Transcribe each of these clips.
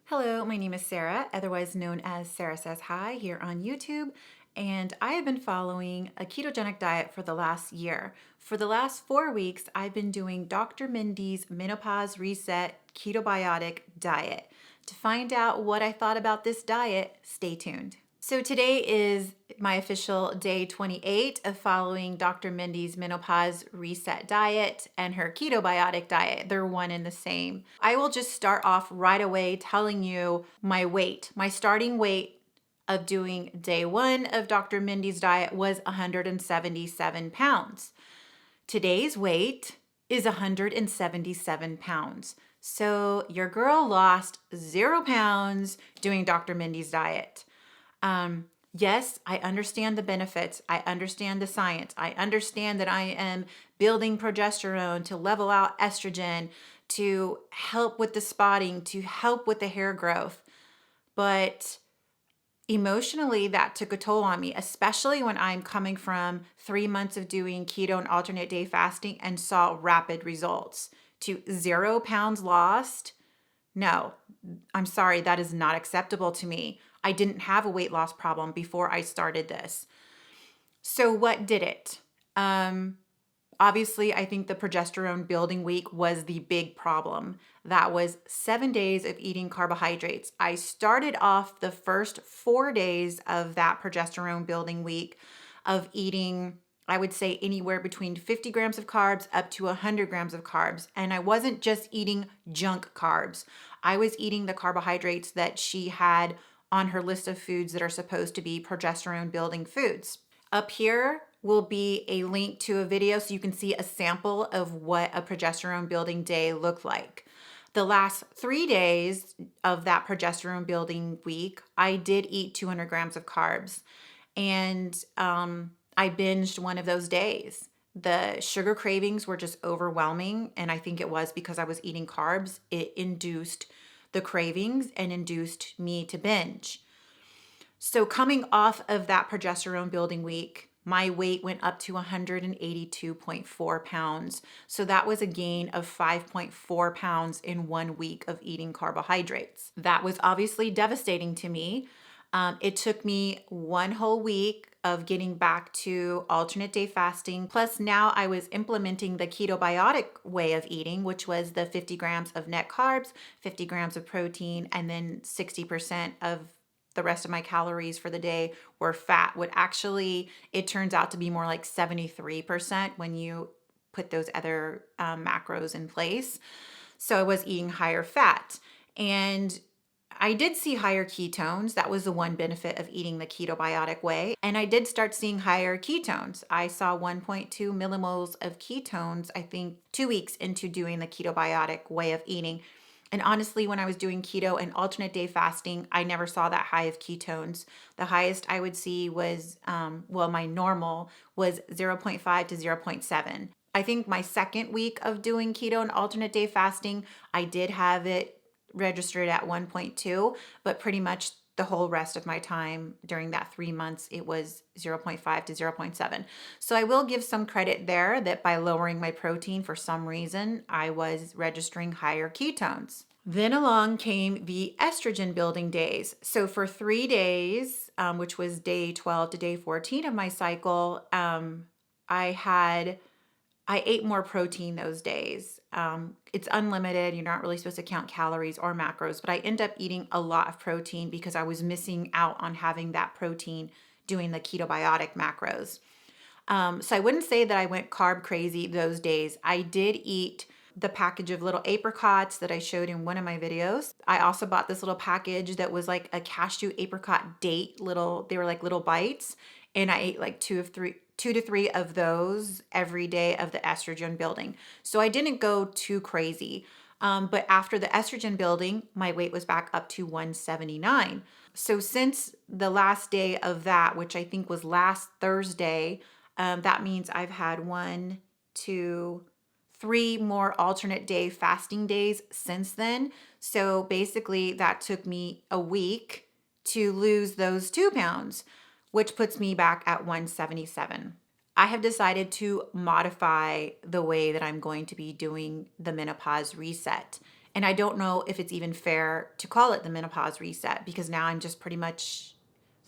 Hello, my name is Sarah, otherwise known as Sarah Says Hi here on YouTube, and I have been following a ketogenic diet for the last year. For the last 4 weeks, I've been doing Dr. Mindy's Menopause Reset Ketobiotic Diet. To find out what I thought about this diet, stay tuned. So today is my official day 28 of following Dr. Mindy's Menopause Reset Diet and her ketobiotic diet. They're one and the same. I will just start off right away telling you my weight. My starting weight of doing day one of Dr. Mindy's diet was 177 pounds. Today's weight is 177 pounds. So your girl lost 0 pounds doing Dr. Mindy's diet. Yes, I understand the benefits. I understand the science. I understand that I am building progesterone to level out estrogen, to help with the spotting, to help with the hair growth. But emotionally, that took a toll on me, especially when I'm coming from 3 months of doing keto and alternate day fasting and saw rapid results to 0 pounds lost. No, I'm sorry, that is not acceptable to me. I didn't have a weight loss problem before I started this. So what did it? Obviously, I think the progesterone building week was the big problem. That was 7 days of eating carbohydrates. I started off the first 4 days of that progesterone building week of eating, I would say, anywhere between 50 grams of carbs up to 100 grams of carbs. And I wasn't just eating junk carbs. I was eating the carbohydrates that she had on her list of foods that are supposed to be progesterone building foods. Up here will be a link to a video so you can see a sample of what a progesterone building day looked like. The last 3 days of that progesterone building week, I did eat 200 grams of carbs, and I binged one of those days. The sugar cravings were just overwhelming, and I think it was because I was eating carbs. It induced the cravings and induced me to binge. So coming off of that progesterone building week, my weight went up to 182.4 pounds. So that was a gain of 5.4 pounds in 1 week of eating carbohydrates. That was obviously devastating to me. It took me 1 whole week of getting back to alternate day fasting. Plus, now I was implementing the ketobiotic way of eating, which was the 50 grams of net carbs, 50 grams of protein, and then 60% of the rest of my calories for the day were fat. What actually, it turns out to be more like 73% when you put those other macros in place. So I was eating higher fat. And I did see higher ketones. That was the one benefit of eating the ketobiotic way. And I did start seeing higher ketones. I saw 1.2 millimoles of ketones, I think 2 weeks into doing the ketobiotic way of eating. And honestly, when I was doing keto and alternate day fasting, I never saw that high of ketones. The highest I would see was, my normal was 0.5 to 0.7. I think my second week of doing keto and alternate day fasting, I did have it registered at 1.2, but pretty much the whole rest of my time during that 3 months, it was 0.5 to 0.7. So I will give some credit there that by lowering my protein for some reason, I was registering higher ketones. Then along came the estrogen building days. So for 3 days, which was day 12 to day 14 of my cycle, I ate more protein those days. It's unlimited. You're not really supposed to count calories or macros, but I end up eating a lot of protein because I was missing out on having that protein doing the ketobiotic macros. So I wouldn't say that I went carb crazy those days. I did eat the package of little apricots that I showed in one of my videos. I also bought this little package that was like a cashew apricot date they were like little bites. And I ate like two to three of those every day of the estrogen building. So I didn't go too crazy. But after the estrogen building, my weight was back up to 179. So since the last day of that, which I think was last Thursday, that means I've had 1, 2, 3 more alternate day fasting days since then. So basically that took me a week to lose those 2 pounds, which puts me back at 177. I have decided to modify the way that I'm going to be doing the menopause reset. And I don't know if it's even fair to call it the menopause reset, because now I'm just pretty much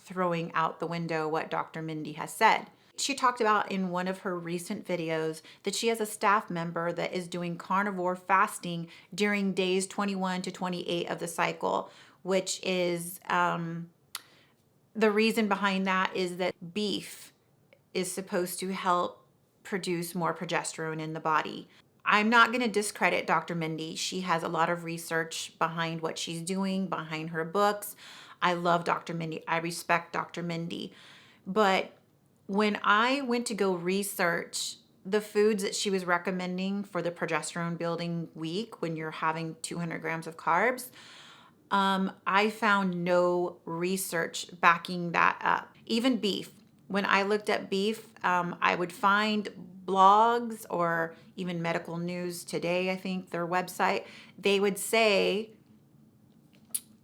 throwing out the window what Dr. Mindy has said. She talked about in one of her recent videos that she has a staff member that is doing carnivore fasting during days 21 to 28 of the cycle, which is the reason behind that is that beef is supposed to help produce more progesterone in the body. I'm not going to discredit Dr. Mindy. She has a lot of research behind what she's doing, behind her books. I love Dr. Mindy. I respect Dr. Mindy. But when I went to go research the foods that she was recommending for the progesterone building week when you're having 200 grams of carbs, I found no research backing that up. Even beef. When I looked at beef, I would find blogs or even Medical News Today, I think their website, they would say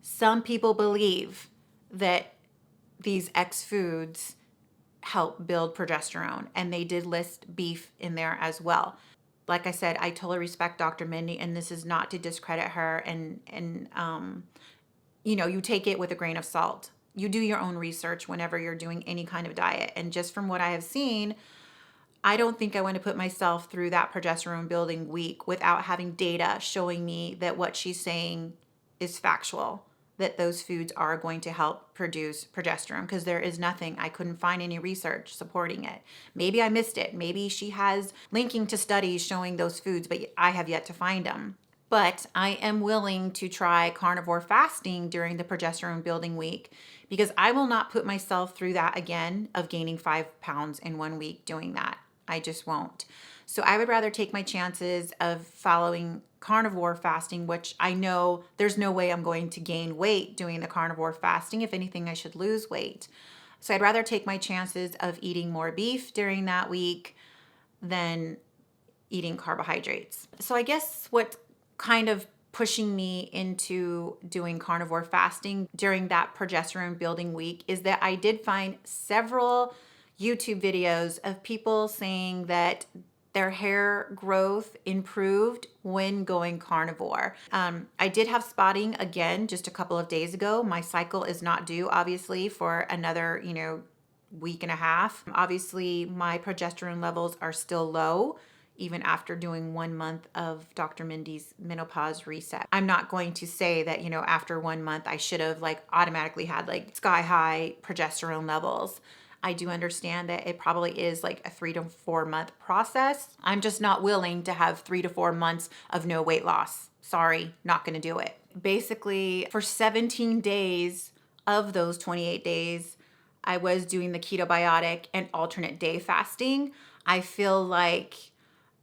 some people believe that these X foods help build progesterone, and they did list beef in there as well. Like I said, I totally respect Dr. Mindy, and this is not to discredit her, and you take it with a grain of salt. You do your own research whenever you're doing any kind of diet. And just from what I have seen, I don't think I want to put myself through that progesterone building week without having data showing me that what she's saying is factual, that those foods are going to help produce progesterone, because there is nothing. I couldn't find any research supporting it. Maybe I missed it. Maybe she has linking to studies showing those foods, but I have yet to find them. But I am willing to try carnivore fasting during the progesterone building week, because I will not put myself through that again of gaining 5 pounds in 1 week doing that. I just won't. So I would rather take my chances of following carnivore fasting, which I know there's no way I'm going to gain weight doing the carnivore fasting. If anything, I should lose weight. So I'd rather take my chances of eating more beef during that week than eating carbohydrates. So I guess what kind of pushing me into doing carnivore fasting during that progesterone building week is that I did find several YouTube videos of people saying that their hair growth improved when going carnivore. I did have spotting again just a couple of days ago. My cycle is not due, obviously, for another, week and a half. Obviously, my progesterone levels are still low, even after doing 1 month of Dr. Mindy's menopause reset. I'm not going to say that, after 1 month, I should have automatically had sky high progesterone levels. I do understand that it probably is a 3 to 4 month process. I'm just not willing to have 3 to 4 months of no weight loss. Sorry, not gonna do it. Basically, for 17 days of those 28 days, I was doing the ketobiotic and alternate day fasting. I feel like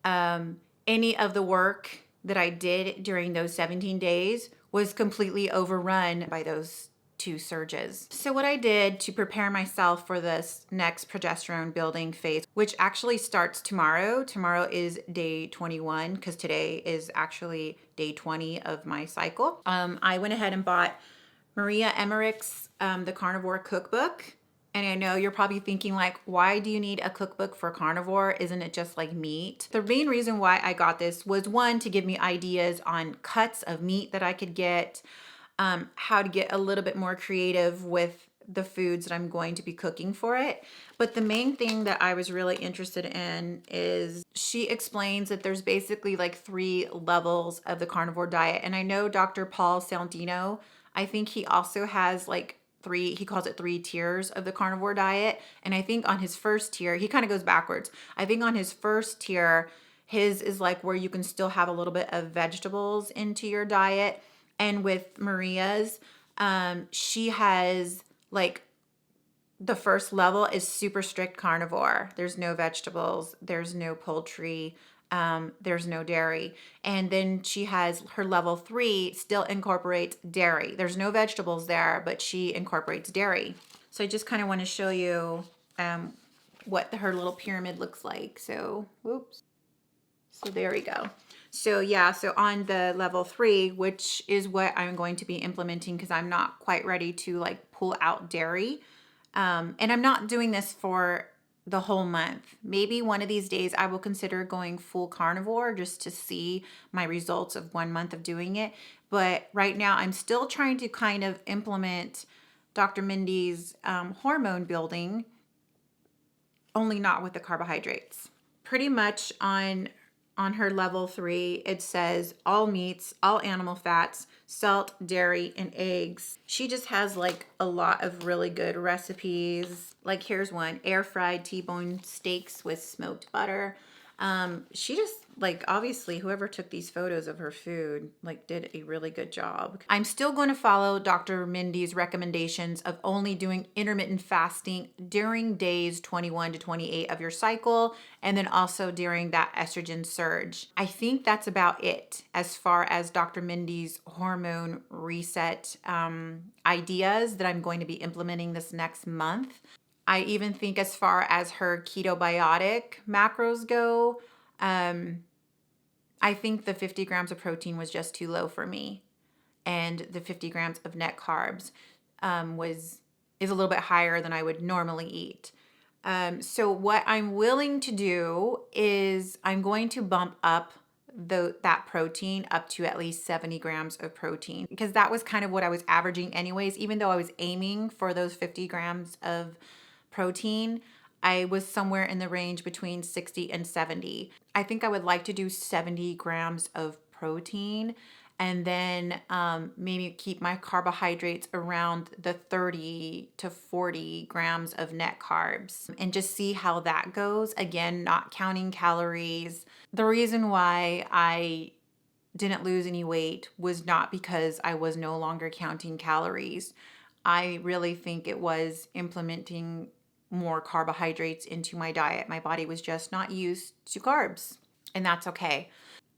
any of the work that I did during those 17 days was completely overrun by those 2 surges. So what I did to prepare myself for this next progesterone building phase, which actually starts tomorrow. Tomorrow is day 21, because today is actually day 20 of my cycle. I went ahead and bought Maria Emmerich's The Carnivore Cookbook. And I know you're probably thinking why do you need a cookbook for carnivore? Isn't it just like meat? The main reason why I got this was, one, to give me ideas on cuts of meat that I could get, how to get a little bit more creative with the foods that I'm going to be cooking for it. But the main thing that I was really interested in is she explains that there's basically 3 levels of the carnivore diet. And I know Dr. Paul Saldino, I think he also has he calls it 3 tiers of the carnivore diet. And I think on his first tier, he kind of goes backwards. I think on his first tier, his is where you can still have a little bit of vegetables into your diet. And with Maria's, she has the first level is super strict carnivore. There's no vegetables, there's no poultry, there's no dairy. And then she has her level 3 still incorporates dairy. There's no vegetables there, but she incorporates dairy. So I just kind of want to show you what her little pyramid looks like. So, whoops. So there we go. So yeah, so on the level 3, which is what I'm going to be implementing, because I'm not quite ready to pull out dairy. And I'm not doing this for the whole month. Maybe one of these days I will consider going full carnivore just to see my results of 1 month of doing it. But right now I'm still trying to kind of implement Dr. Mindy's hormone building, only not with the carbohydrates. Pretty much on her level 3, it says all meats, all animal fats, salt, dairy, and eggs. She just has like a lot of really good recipes. Like here's one, air fried T-bone steaks with smoked butter. She just like, obviously whoever took these photos of her food like did a really good job. I'm still going to follow Dr. Mindy's recommendations of only doing intermittent fasting during days 21 to 28 of your cycle, and then also during that estrogen surge. I think that's about it as far as Dr. Mindy's hormone reset ideas that I'm going to be implementing this next month. I even think as far as her ketobiotic macros go, I think the 50 grams of protein was just too low for me. And the 50 grams of net carbs is a little bit higher than I would normally eat. So what I'm willing to do is I'm going to bump up that protein up to at least 70 grams of protein, because that was kind of what I was averaging anyways. Even though I was aiming for those 50 grams of protein, I was somewhere in the range between 60 and 70. I think I would like to do 70 grams of protein, and then maybe keep my carbohydrates around the 30 to 40 grams of net carbs and just see how that goes. Again, not counting calories. The reason why I didn't lose any weight was not because I was no longer counting calories. I really think it was implementing more carbohydrates into my diet. My body was just not used to carbs, and that's okay.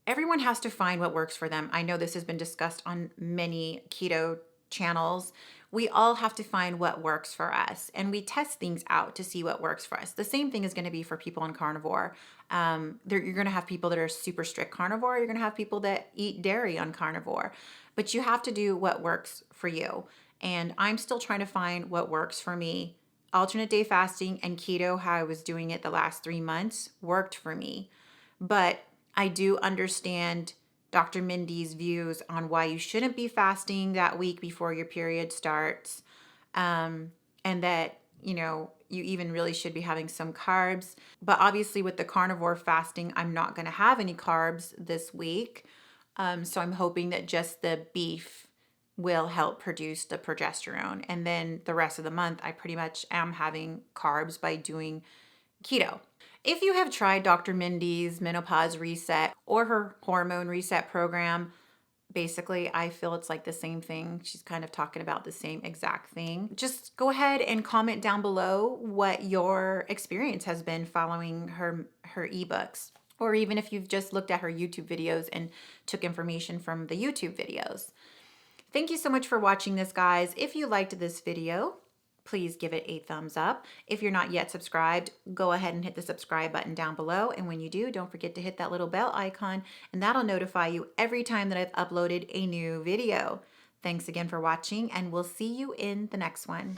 Everyone has to find what works for them. I know this has been discussed on many keto channels. We all have to find what works for us, and we test things out to see what works for us. The same thing is going to be for people on carnivore. You're going to have people that are super strict carnivore. You're going to have people that eat dairy on carnivore, but you have to do what works for you. And I'm still trying to find what works for me. Alternate day fasting and keto, how I was doing it the last 3 months, worked for me. But I do understand Dr. Mindy's views on why you shouldn't be fasting that week before your period starts, and that, you even really should be having some carbs. But obviously with the carnivore fasting, I'm not going to have any carbs this week. So I'm hoping that just the beef will help produce the progesterone. And then the rest of the month, I pretty much am having carbs by doing keto. If you have tried Dr. Mindy's menopause reset or her hormone reset program, basically, I feel it's like the same thing. She's kind of talking about the same exact thing. Just go ahead and comment down below what your experience has been following her ebooks, or even if you've just looked at her YouTube videos and took information from the YouTube videos. Thank you so much for watching this, guys. If you liked this video, please give it a thumbs up. If you're not yet subscribed, go ahead and hit the subscribe button down below. And when you do, don't forget to hit that little bell icon, and that'll notify you every time that I've uploaded a new video. Thanks again for watching, and we'll see you in the next one.